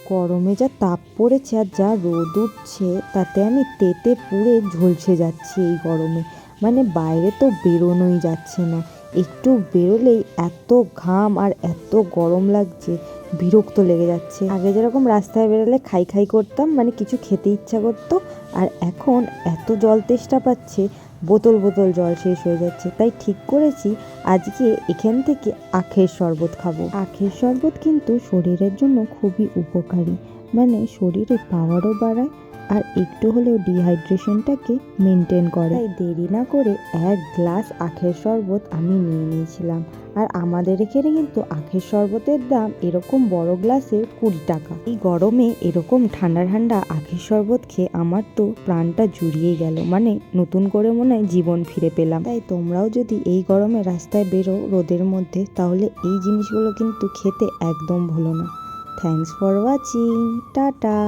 গরমে যা তাপ পড়েছে আর যা রোদ উঠছে তাতে আমি তেতে পুড়ে ঝলসে যাচ্ছি এই গরমে। মানে বাইরে তো বেরোনোই যাচ্ছে না, একটু বেরোলেই এত ঘাম আর এত গরম লাগছে, বিরক্ত লেগে যাচ্ছে। আগে যেরকম রাস্তায় বেরোলে খাই খাই করতাম, মানে কিছু খেতে ইচ্ছা করতো, আর এখন এত জল তেষ্টা পাচ্ছে, বোতল বোতল জল শেষ হয়ে যাচ্ছে। তাই ঠিক করেছি আজকে এখান থেকে আখের শরবত খাবো। আখের শরবত কিন্তু শরীরের জন্য খুবই উপকারী, মানে শরীরে পাওয়ারও বাড়ায় আর একটু হলেও ডিহাইড্রেশনটাকে মেনটেন করে। তাই দেরি না করে 1 গ্লাস আখের শরবত আমি নিয়ে নিয়েছিলাম। আর আমাদের এখানে কিন্তু আখের শরবতের দাম এরকম বড় গ্লাসে 20 টাকা। এই গরমে এরকম ঠান্ডা ঠান্ডা আখের শরবত খেয়ে আমার তো প্রাণটা জুড়িয়ে গেল, মানে নতুন করে মনে হয় জীবন ফিরে পেলাম। তাই তোমরাও যদি এই গরমে রাস্তায় বেরো রোদের মধ্যে, তাহলে এই জিনিসগুলো কিন্তু খেতে একদম ভুলো না। Thanks for watching, tata.